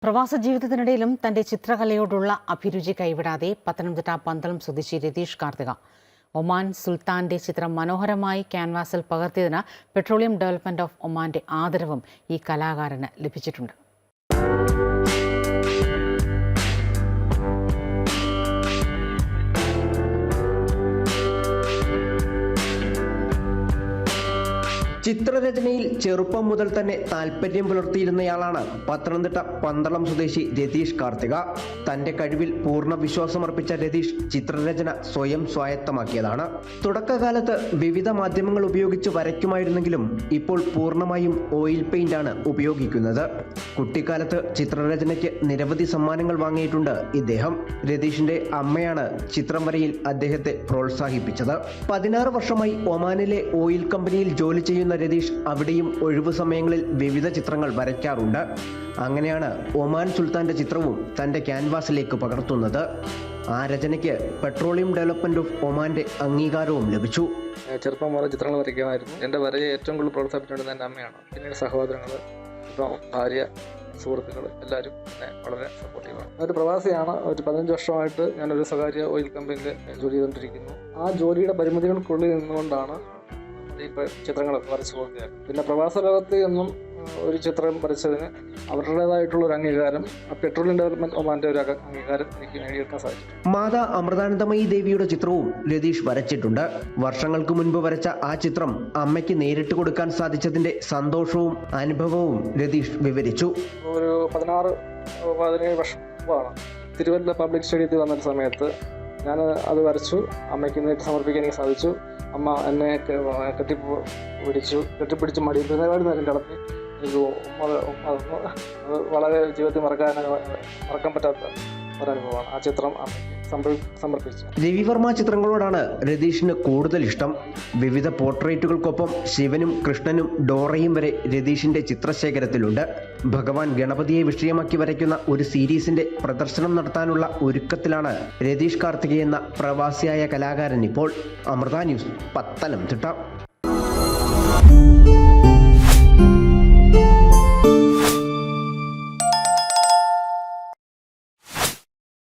പ്രവാസ ജീവിതത്തിനിടയിലും തന്റെ ചിത്രകലയോടുള്ള അഭിരുചി കൈവിടാതെ പത്തനംതിട്ട പന്തളം സ്വദേശി രതീഷ് കാർത്തിക ഒമാൻ സുൽത്താന്റെ ചിത്രം മനോഹരമായി ക്യാൻവാസിൽ പകർത്തിയതിന് പെട്രോളിയം ഡെവലപ്മെന്റ് ഓഫ് ഒമാന്റെ ആദരവും ഈ കലാകാരന് ലഭിച്ചിട്ടുണ്ട്. ചിത്രരചനയിൽ ചെറുപ്പം മുതൽ തന്നെ താല്പര്യം പുലർത്തിയിരുന്നയാളാണ് പത്തനംതിട്ട പന്തളം സ്വദേശി രതീഷ് കാർത്തിക. തന്റെ കഴിവിൽ പൂർണ്ണ വിശ്വാസമർപ്പിച്ച രതീഷ് ചിത്രരചന സ്വയം സ്വായത്തമാക്കിയതാണ്. തുടക്കകാലത്ത് വിവിധ മാധ്യമങ്ങൾ ഉപയോഗിച്ച് വരയ്ക്കുമായിരുന്നെങ്കിലും ഇപ്പോൾ പൂർണ്ണമായും ഓയിൽ പെയിന്റ് ആണ് ഉപയോഗിക്കുന്നത്. കുട്ടിക്കാലത്ത് ചിത്രരചനയ്ക്ക് നിരവധി സമ്മാനങ്ങൾ വാങ്ങിയിട്ടുണ്ട് ഇദ്ദേഹം. രതീഷിന്റെ അമ്മയാണ് ചിത്രം വരയിൽ അദ്ദേഹത്തെ പ്രോത്സാഹിപ്പിച്ചത്. 16 വർഷമായി ഒമാനിലെ ഓയിൽ കമ്പനിയിൽ ജോലി ചെയ്യുന്ന രതീഷ് അവിടെയും ഒഴിവു സമയങ്ങളിൽ വിവിധ ചിത്രങ്ങൾ വരയ്ക്കാറുണ്ട്. അങ്ങനെയാണ് ഒമാൻ സുൽത്താന്റെ ചിത്രവും തന്റെ ക്യാൻവാസിലേക്ക് പകർത്തുന്നത്. ആ രചനയ്ക്ക് പെട്രോളിയം ഡെവലപ്മെന്റ് ഓഫ് ഒമാന്റെ അംഗീകാരവും ലഭിച്ചു. ചെറുപ്പം മുതൽ ചിത്രങ്ങൾ വരയ്ക്കുമായിരുന്നു. എൻ്റെ വരയെ ഏറ്റവും കൂടുതൽ പ്രോത്സാഹിപ്പിച്ചുകൊണ്ടിരുന്നത് എൻ്റെ അമ്മയാണ്. പിന്നീട് സഹോദരങ്ങൾ, ഭാര്യ, സുഹൃത്തുക്കൾ എല്ലാവരും എന്നെ വളരെ സപ്പോർട്ടീവാണ്. ഒരു പ്രവാസിയാണ്. ഒരു 15 വർഷമായിട്ട് ഞാനൊരു സ്വകാര്യ ഓയിൽ കമ്പനിയിൽ ജോലി ചെയ്തുകൊണ്ടിരിക്കുന്നു. ആ ജോലിയുടെ പരിമിതികൾക്കുള്ളിൽ നിന്നുകൊണ്ടാണ് ഈ ചിത്രങ്ങളൊക്കെ വരച്ചു പോകുന്നത്. പിന്നെ പ്രവാസ ലോകത്ത് എന്നും ഒരു ചിത്രം വരച്ചതിന് അവരുടേതായിട്ടുള്ള ഒരു അംഗീകാരം, പെട്രോളിയം ഡെവലപ്മെന്റ് ഒമാന്റെ ഒരു അംഗീകാരം എനിക്ക് നേടിയെടുക്കാൻ സാധിച്ചു. മാതാ അമൃതാനന്ദമയി ദേവിയുടെ ചിത്രവും രതീഷ് വരച്ചിട്ടുണ്ട്. വർഷങ്ങൾക്ക് മുൻപ് വരച്ച ആ ചിത്രം അമ്മയ്ക്ക് നേരിട്ട് കൊടുക്കാൻ സാധിച്ചതിന്റെ സന്തോഷവും അനുഭവവും രതീഷ് വിവരിച്ചു. ഒരു 16-17 വർഷം മുമ്പാണ് തിരുവല്ല പബ്ലിക് സ്റ്റേഡിയത്തിൽ വന്ന സമയത്ത് ഞാൻ അത് വരച്ചു. അമ്മയ്ക്ക് നേരിട്ട് സമർപ്പിക്കാൻ എനിക്ക് സാധിച്ചു. അമ്മ എന്നെ കെട്ടിപ്പിടിച്ച് മടിയിൽ ഒരുപാട് നേരം കിടത്തി അത് വളരെ ജീവിതത്തിൽ മറക്കാൻ പറ്റാത്ത ഒരനുഭവമാണ്. ആ ചിത്രം സമർപ്പിച്ചു. രവിവർമ്മ ചിത്രങ്ങളോടാണ് രതീഷിന് കൂടുതൽ ഇഷ്ടം. വിവിധ പോർട്രേറ്റുകൾക്കൊപ്പം ശിവനും കൃഷ്ണനും ഡോറയും വരെ രതീഷിന്റെ ചിത്രശേഖരത്തിലുണ്ട്. ഭഗവാൻ ഗണപതിയെ വിഷയമാക്കി വരയ്ക്കുന്ന ഒരു സീരീസിന്റെ പ്രദർശനം നടത്താനുള്ള ഒരുക്കത്തിലാണ് രതീഷ് കാർത്തിക എന്ന പ്രവാസിയായ കലാകാരൻ ഇപ്പോൾ. അമൃത ന്യൂസ്, പത്തനംതിട്ട.